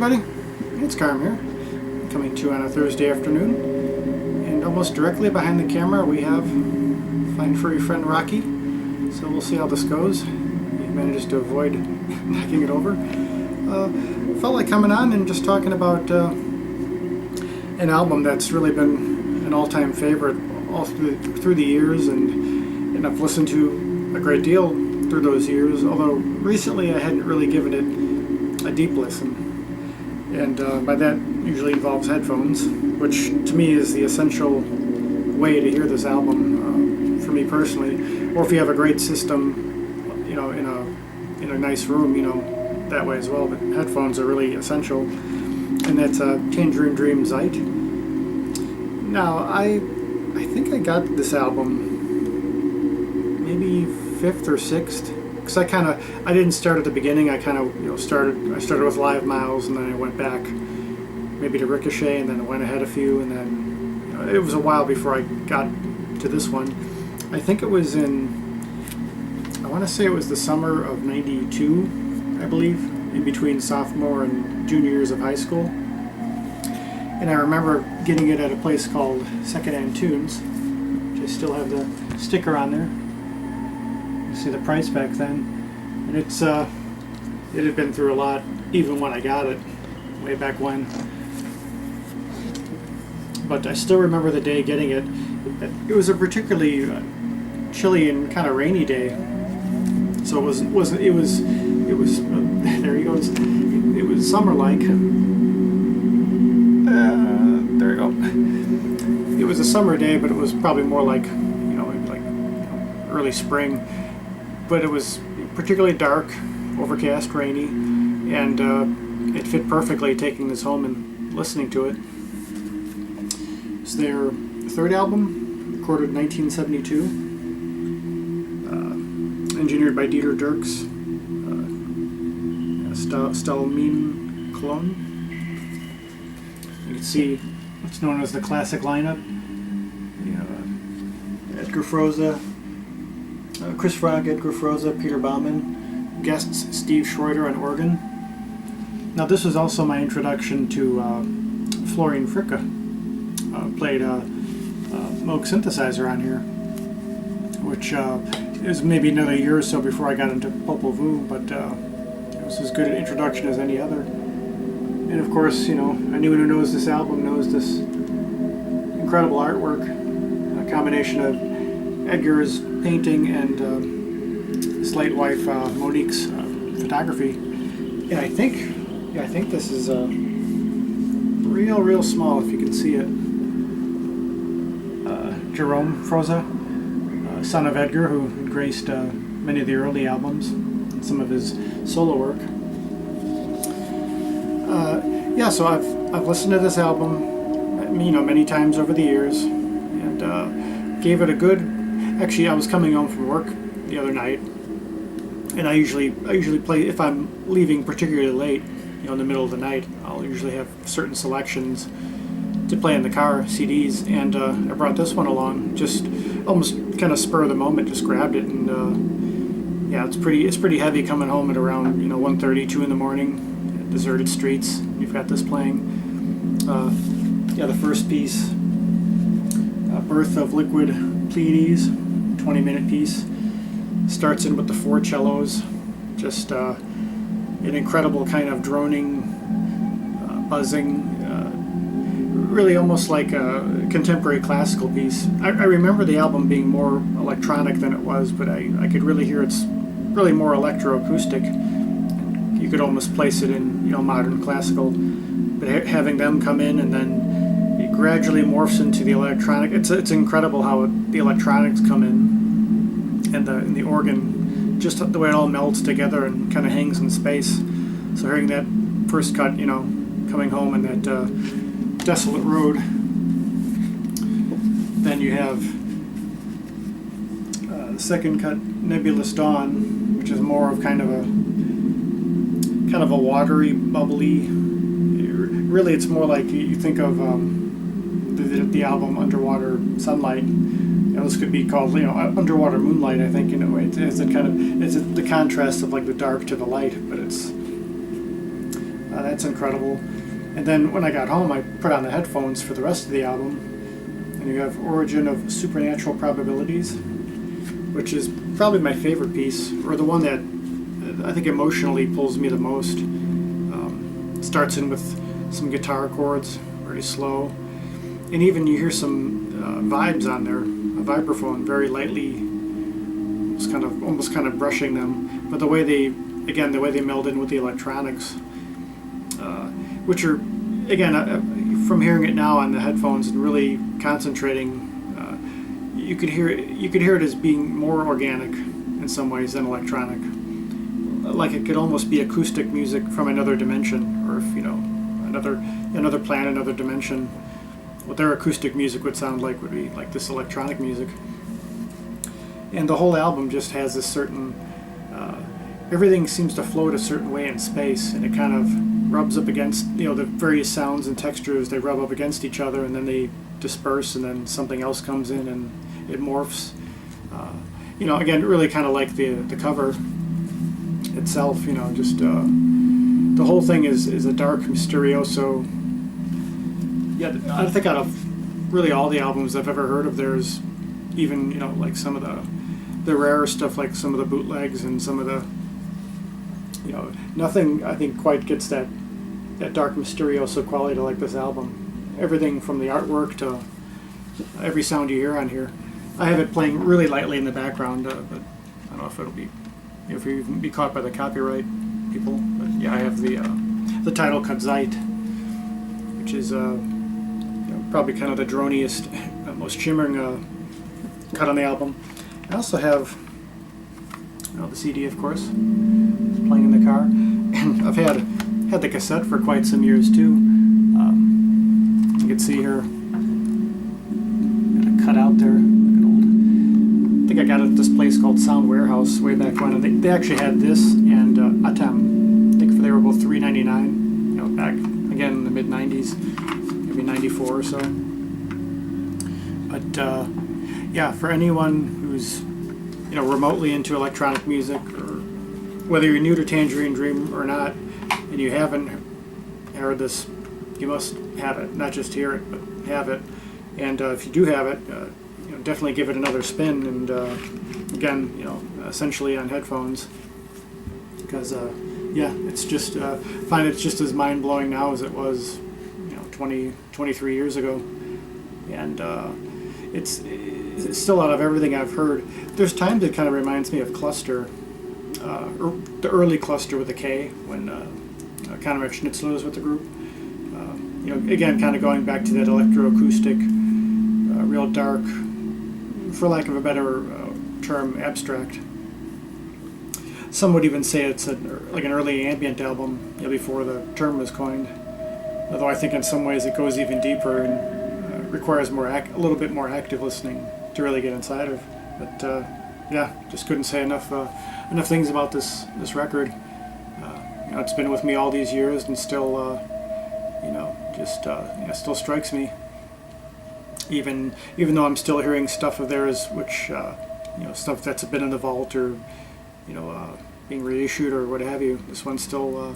everybody, it's Carm here, coming to you on a Thursday afternoon, and almost directly behind the camera we have fine furry friend Rocky, so we'll see how this goes. He manages to avoid knocking it over. Felt like coming on and just talking about an album that's really been an all-time favorite all through the years, and I've listened to a great deal through those years, although recently I hadn't really given it a deep listen, and by that usually involves headphones, which to me is the essential way to hear this album for me personally. Or if you have a great system, you know, in a nice room, you know, that way as well. But headphones are really essential, and that's Tangerine Dream, Zeit. Now I think I got this album maybe 5th or 6th. Because I didn't start at the beginning. I started with Live Miles, and then I went back maybe to Ricochet, and then I went ahead a few, and then it was a while before I got to this one. I think it was I want to say it was the summer of '92, I believe, in between sophomore and junior years of high school. And I remember getting it at a place called Secondhand Tunes, which I still have the sticker on there. You see the price back then, and it had been through a lot even when I got it way back when. But I still remember the day getting it. It was a particularly chilly and kind of rainy day, so it was there he goes. It was summer-like. There you go. It was a summer day, but it was probably more like early spring. But it was particularly dark, overcast, rainy, and it fit perfectly taking this home and listening to it. It's their third album, recorded in 1972, engineered by Dieter Dirks, Stalmin Cologne. You can see what's known as the classic lineup. Edgar Froese, Chris Frog, Edgar Froese, Peter Baumann, guests Steve Schroeder on organ. Now this was also my introduction to Florian Fricke. Played a Moog synthesizer on here, which is maybe another year or so before I got into Popol Vuh, but it was as good an introduction as any other. And of course, anyone who knows this album knows this incredible artwork, a combination of Edgar's painting and his late wife Monique's photography. And I think this is real small, if you can see it. Jerome Froese, son of Edgar, who graced many of the early albums and some of his solo work. So I've listened to this album, many times over the years, and gave it a good. Actually, I was coming home from work the other night, and I usually play, if I'm leaving particularly late, in the middle of the night, I'll usually have certain selections to play in the car, CDs, and I brought this one along, just almost kind of spur of the moment, just grabbed it, and it's pretty heavy coming home at around 1:30, 2 in the morning, deserted streets. You've got this playing. The first piece, Birth of Liquid Pleiades, 20-minute piece, starts in with the 4 cellos, just an incredible kind of droning, buzzing, really almost like a contemporary classical piece. I remember the album being more electronic than it was, but I could really hear it's really more electroacoustic. You could almost place it in modern classical, but having them come in and then it gradually morphs into the electronic. It's incredible how the electronics come in, and the organ, just the way it all melds together and kind of hangs in space. So hearing that first cut, coming home in that desolate road, then you have the second cut, Nebulous Dawn, which is more of kind of a watery, bubbly. Really, it's more like you think of the album Underwater Sunlight. This could be called Underwater Moonlight, I think, in a way. It's the contrast of like the dark to the light, but it's That's incredible. And then when I got home, I put on the headphones for the rest of the album, and you have Origin of Supernatural Probabilities, which is probably my favorite piece, or the one that I think emotionally pulls me the most. It starts in with some guitar chords, very slow, and even you hear some vibes on there, a vibraphone very lightly, almost kind of brushing them. But the way they meld in with the electronics, which are, again, from hearing it now on the headphones and really concentrating, you could hear it as being more organic in some ways than electronic. Like it could almost be acoustic music from another dimension, or if another planet, another dimension. What their acoustic music would sound like would be like this electronic music. And the whole album just has this certain, everything seems to float a certain way in space, and it kind of rubs up against, the various sounds and textures, they rub up against each other, and then they disperse, and then something else comes in and it morphs. Again, really kind of like the cover itself, just the whole thing is a dark, mysterioso. Yeah, I think out of really all the albums I've ever heard of theirs, even like some of the rarer stuff, like some of the bootlegs and some of the, nothing I think quite gets that dark, mysterioso quality to like this album. Everything from the artwork to every sound you hear on here. I have it playing really lightly in the background, but I don't know if you even be caught by the copyright people. But yeah, I have the title cut Zeit, which is probably kind of the droniest, most shimmering cut on the album. I also have the CD, of course, it's playing in the car, and I've had the cassette for quite some years too. You can see here, got a cut out there. I think I got it at this place called Sound Warehouse way back when, and they actually had this and Atem. I think they were both $3.99. Back again in the mid '90s, maybe '94 or so. But yeah, for anyone who's remotely into electronic music, or whether you're new to Tangerine Dream or not, and you haven't heard this, you must have it. Not just hear it, but have it. And if you do have it, definitely give it another spin. And again, essentially on headphones, because yeah, it's just find it's just as mind blowing now as it was 23 years ago, and it's still out of everything I've heard. There's times it kind of reminds me of Cluster, the early Cluster with a K, when Conrad Schnitzler was with the group. Again, kind of going back to that electroacoustic, real dark, for lack of a better term, abstract. Some would even say it's like an early ambient album, before the term was coined. Although I think in some ways it goes even deeper and requires a little bit more active listening to really get inside of. But yeah, just couldn't say enough things about this record. It's been with me all these years, and still, still strikes me. Even though I'm still hearing stuff of theirs, which stuff that's been in the vault or being reissued or what have you, this one still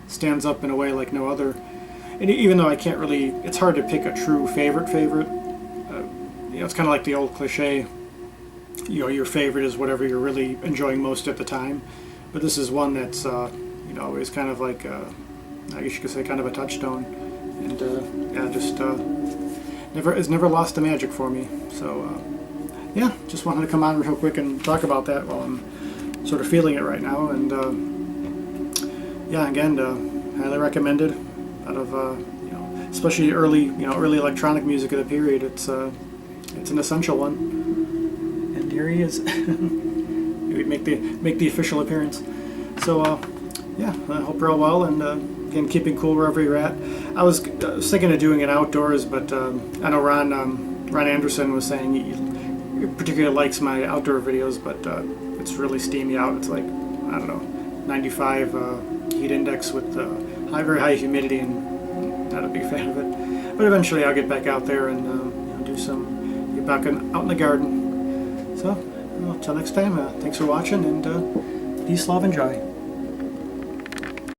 stands up in a way like no other. And even though I can't really, it's hard to pick a true favorite. It's kind of like the old cliche. Your favorite is whatever you're really enjoying most at the time. But this is one that's always kind of like I guess you could say kind of a touchstone. And yeah, just has never lost the magic for me. So yeah, just wanted to come on real quick and talk about that while I'm sort of feeling it right now. And yeah, again, highly recommended. Out of especially early electronic music of the period, it's an essential one. And here he is. He would make the official appearance. So yeah, I hope you're all well, and again, keeping cool wherever you're at. I was thinking of doing it outdoors, but I know Ron Anderson was saying he particularly likes my outdoor videos, but it's really steamy out. It's like, I don't know, 95 heat index with very high humidity, and not a big fan of it. But eventually I'll get back out there and get back out in the garden. So, until next time, thanks for watching, and peace, love, and joy.